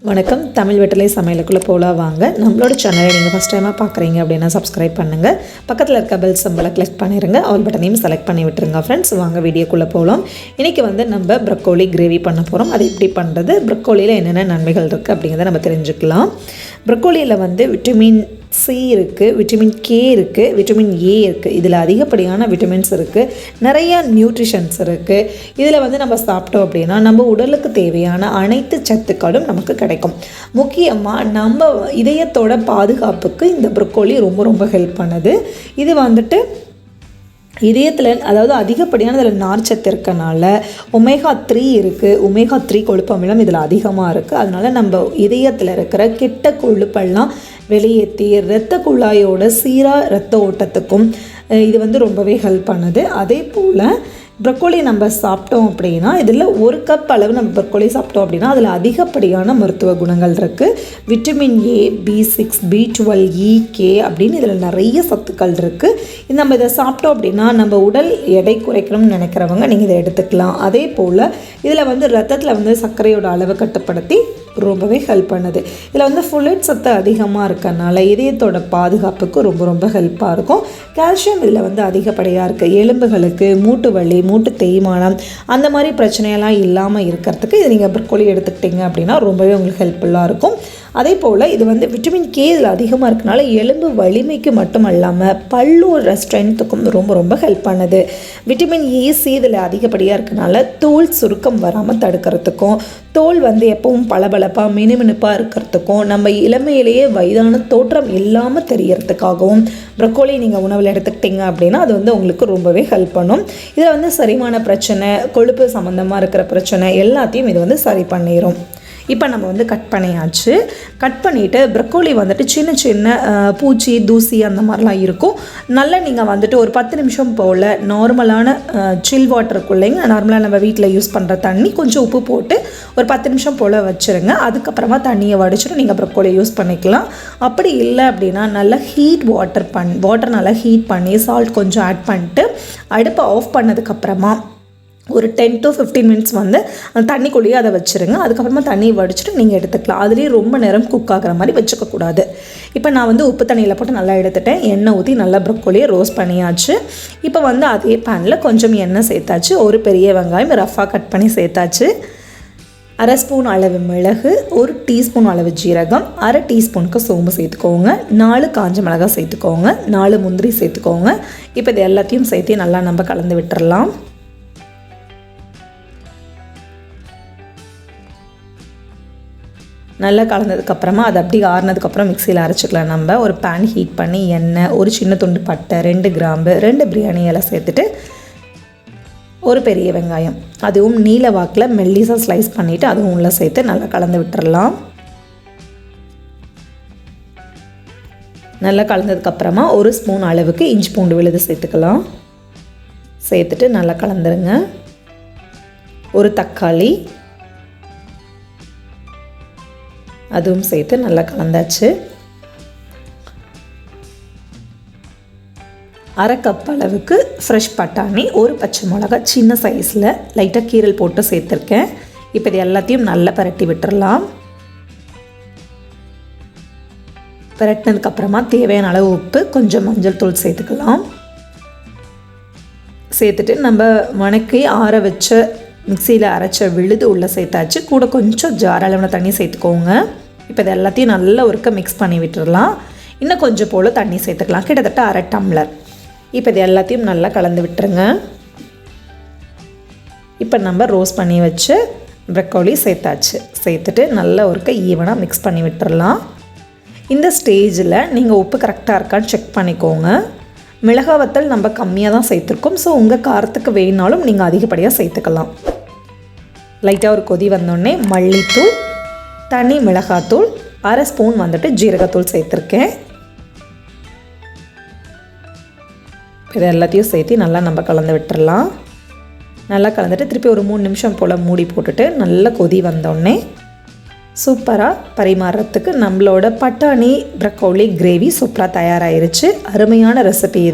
வணக்கம். தமிழ் வெற்றிலை சமையலுக்குள்ளே போகலாம் வாங்க. நம்மளோட சேனலை நீங்கள் ஃபஸ்ட் டைமாக பார்க்குறீங்க அப்படின்னா சப்ஸ்கிரைப் பண்ணுங்கள். பக்கத்தில் இருக்க பெல் சிம்பலை கிளிக் பண்ணிடுங்க. ஆல் பட்டனையும் செலக்ட் பண்ணி விட்டுருங்க. ஃப்ரெண்ட்ஸ், வாங்க வீடியோக்குள்ளே போகலாம். இன்றைக்கி நம்ம ப்ரக்கோலி கிரேவி பண்ண போகிறோம். அது எப்படி பண்ணுறது, ப்ரக்கோலியில் என்னென்ன நன்மைகள் இருக்குது அப்படிங்கிறத நம்ம தெரிஞ்சுக்கலாம். ப்ரக்கோலியில் விட்டமின் சி இருக்குது, விட்டமின் கே இருக்குது, விட்டமின் ஏ இருக்குது. இதில் அதிகப்படியான விட்டமின்ஸ் இருக்குது, நிறைய நியூட்ரிஷன்ஸ் இருக்குது. இதில் நம்ம சாப்பிட்டோம் அப்படின்னா நம்ம உடலுக்கு தேவையான அனைத்து சத்துக்களும் நமக்கு கிடைக்கும். முக்கியமாக நம்ம இதயத்தோட பாதுகாப்புக்கு இந்த ப்ரக்கோலி ரொம்ப ரொம்ப ஹெல்ப் பண்ணுது. இது இதயத்தில் அதாவது அதிகப்படியான இதில் நார்ச்சத்து இருக்கனால ஒமேகா 3 இருக்குது. ஒமேகா 3 கொழுப்பு அமிலம் இதில் அதிகமாக இருக்குது. அதனால் நம்ம இதயத்தில் இருக்கிற கெட்ட கொழுப்பெல்லாம் வெளியேற்றி இரத்த குழாயோட சீராக இரத்த ஓட்டத்துக்கும் இது ரொம்பவே ஹெல்ப் பண்ணுது. அதே போல் ப்ரக்கோலி நம்ம சாப்பிட்டோம் அப்படின்னா இதில் 1 கப் அளவு நம்ம ப்ரக்கோலி சாப்பிட்டோம் அப்படின்னா அதில் அதிகப்படியான மருத்துவ குணங்கள் இருக்குது. Vitamin A, B6, B12, E, K அப்படின்னு இதில் நிறைய சத்துக்கள் இருக்குது. நம்ம இதை சாப்பிட்டோம் அப்படின்னா நம்ம உடல் எடை குறைக்கணும்னு நினைக்கிறவங்க நீங்கள் இதை எடுத்துக்கலாம். அதே போல் இதில் ரத்தத்தில் சர்க்கரையோட அளவு கட்டுப்படுத்தி ரொம்பவே ஹெல்ப் பண்ணுது. இதில் ஃபுலேட் சத்து அதிகமாக இருக்கனால இதயத்தோட பாதுகாப்புக்கு ரொம்ப ரொம்ப ஹெல்ப்பாக இருக்கும். கால்சியம் இதில் அதிகப்படியாக இருக்குது. எலும்புகளுக்கு மூட்டு வலி, மூட்டு தேய்மானம் அந்த மாதிரி பிரச்சனையெல்லாம் இல்லாமல் இருக்கிறதுக்கு இது நீங்கள் ப்ரக்கோலி எடுத்துக்கிட்டிங்க அப்படின்னா ரொம்பவே உங்களுக்கு ஹெல்ப்ஃபுல்லாக இருக்கும். அதே போல் இது விட்டமின் கே இதில் அதிகமாக இருக்கனால எலும்பு வலிமைக்கு மட்டும் இல்லாமல் பல்லோட ஸ்ட்ரென்த்துக்கும் ரொம்ப ரொம்ப ஹெல்ப் பண்ணுது. விட்டமின் ஏ, சி இதில் அதிகப்படியாக இருக்கனால தோல் சுருக்கம் வராமல் தடுக்கிறதுக்கும், தோல் எப்பவும் பளபளப்பாக மினுமினுப்பாக இருக்கிறதுக்கும், நம்ம இளமையிலேயே வயதான தோற்றம் இல்லாமல் தெரியறதுக்காகவும் ப்ரக்கோலி நீங்கள் உணவில் எடுத்துக்கிட்டிங்க அப்படின்னா அது உங்களுக்கு ரொம்பவே ஹெல்ப் பண்ணும். இதில் செரிமான பிரச்சனை, கொழுப்பு சம்மந்தமாக இருக்கிற பிரச்சனை எல்லாத்தையும் இது சரி பண்ணிடும். இப்போ நம்ம கட் பண்ணியாச்சு. கட் பண்ணிவிட்டு ப்ரக்கோலி சின்ன சின்ன பூச்சி, தூசி அந்த மாதிரிலாம் இருக்கும். நல்லா நீங்கள் ஒரு 10 நிமிஷம் போல் நார்மலான சில் வாட்டருக்குள்ளேங்க, நார்மலாக நம்ம வீட்டில் யூஸ் பண்ணுற தண்ணி கொஞ்சம் உப்பு போட்டு ஒரு 10 நிமிஷம் போல் வச்சுருங்க. அதுக்கப்புறமா தண்ணியை வடிச்சிட்டு நீங்கள் ப்ரக்கோலி யூஸ் பண்ணிக்கலாம். அப்படி இல்லை அப்படின்னா நல்லா வாட்டர் நல்லா ஹீட் பண்ணி சால்ட் கொஞ்சம் ஆட் பண்ணிட்டு அடுப்பை ஆஃப் பண்ணதுக்கப்புறமா ஒரு 10 to 15 மினிட்ஸ் அந்த தண்ணிக்குள்ளேயே அதை வச்சுருங்க. அதுக்கப்புறமா தண்ணியை வடிச்சிட்டு நீங்கள் எடுத்துக்கலாம். அதுலேயே ரொம்ப நேரம் குக் ஆகிற மாதிரி வச்சுக்கக்கூடாது. இப்போ நான் உப்பு தண்ணியில் போட்டு நல்லா எடுத்துட்டேன். எண்ணெய் ஊற்றி நல்லா ப்ரக்கோலியை ரோஸ்ட் பண்ணியாச்சு. இப்போ அதே பேனில் கொஞ்சம் எண்ணெய் சேர்த்தாச்சு. ஒரு பெரிய வெங்காயம் ரஃபாக கட் பண்ணி சேர்த்தாச்சு. 1/2 ஸ்பூன் அளவு மிளகு, 1 டீஸ்பூன் அளவு ஜீரகம், 1/2 டீஸ்பூனுக்கு சோம்பு சேர்த்துக்கோங்க, 4 காஞ்ச மிளகாய் சேர்த்துக்கோங்க, 4 முந்திரி சேர்த்துக்கோங்க. இப்போ இது எல்லாத்தையும் சேர்த்து நல்லா நம்ம கலந்து விட்டுறலாம். நல்லா கலந்ததுக்கப்புறமா அது அப்படி ஆறுனதுக்கப்புறம் மிக்சியில் அரைச்சிக்கலாம். நம்ம ஒரு பேன் ஹீட் பண்ணி எண்ணெய், ஒரு சின்ன துண்டு பட்டை, 2 கிராம்பு, 2 பிரியாணி இலை சேர்த்துட்டு ஒரு பெரிய வெங்காயம் அதுவும் நீல வாக்கில் மெல்லிசாக ஸ்லைஸ் பண்ணிவிட்டு அதுவும் உள்ளே சேர்த்து நல்லா கலந்து விட்டுறலாம். நல்லா கலந்ததுக்கப்புறமா 1 ஸ்பூன் அளவுக்கு இஞ்சி பூண்டு விழுது சேர்த்துக்கலாம். சேர்த்துட்டு நல்லா கலந்துருங்க. ஒரு தக்காளி அதுவும் சேர்த்து நல்லா கலந்தாச்சு. 1/2 கப் அளவுக்கு ஃப்ரெஷ் பட்டாணி, ஒரு பச்சை மிளகாய் சின்ன சைஸில் லைட்டாக கீரல் போட்டு சேர்த்துருக்கேன். இப்போ இது எல்லாத்தையும் நல்லா பரட்டி விட்டுறலாம். பரட்டினதுக்கப்புறமா தேவையான அளவு உப்பு, கொஞ்சம் மஞ்சள் தூள் சேர்த்துக்கலாம். சேர்த்துட்டு நம்ம வணக்கி ஆற வச்ச மிக்சியில் அரைச்ச விழுது உள்ளே சேர்த்தாச்சு. கூட கொஞ்சம் ஜார் அளவான தண்ணி சேர்த்துக்கோங்க. இப்போ இது எல்லாத்தையும் நல்லா ஒருக்க மிக்ஸ் பண்ணி விட்டுடலாம். இன்னும் கொஞ்சம் போல் தண்ணி சேர்த்துக்கலாம், கிட்டத்தட்ட 1/2 டம்ளர். இப்போ இது எல்லாத்தையும் நல்லா கலந்து விட்டுருங்க. இப்போ நம்ம ரோஸ்ட் பண்ணி வச்சு ப்ரக்கோலி சேர்த்தாச்சு. சேர்த்துட்டு நல்லா ஒருக்க ஈவனாக மிக்ஸ் பண்ணி விட்டுடலாம். இந்த ஸ்டேஜில் நீங்கள் உப்பு கரெக்டாக இருக்கான்னு செக் பண்ணிக்கோங்க. மிளகாய் வத்தல் நம்ம கம்மியாக தான் சேர்த்துருக்கோம். ஸோ உங்கள் காரத்துக்கு வேணாலும் நீங்கள் அதிகப்படியாக சேர்த்துக்கலாம். லைட்டாக ஒரு கொதி வந்தோடனே மல்லித்தூள், தனி மிளகாத்தூள், 1/2 ஸ்பூன் ஜீரகத்தூள் சேர்த்துருக்கேன். இது எல்லாத்தையும் சேர்த்து நல்லா நம்ம கலந்து விட்டுறலாம். நல்லா கலந்துட்டு திருப்பி ஒரு 3 நிமிஷம் போல் மூடி போட்டுட்டு நல்லா கொதி வந்தோடனே சூப்பராக பரிமாறுறதுக்கு நம்மளோட பட்டாணி ப்ரக்கோலி கிரேவி சூப்பராக தயாராகிருச்சு. அருமையான ரெசிபி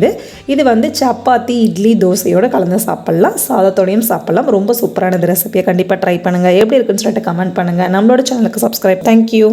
இது வந்து சப்பாத்தி இட்லி தோசையோடு கலந்து சாப்பிட்லாம், சாதத்தோடையும் சாப்பிட்லாம். ரொம்ப சூப்பரான இந்த ரெசிபியை கண்டிப்பாக ட்ரை பண்ணுங்கள். எப்படி இருக்குன்னு சொல்லிட்டு கமெண்ட் பண்ணுங்கள். நம்மளோட சேனலுக்கு சப்ஸ்கிரைப். தேங்க்யூ.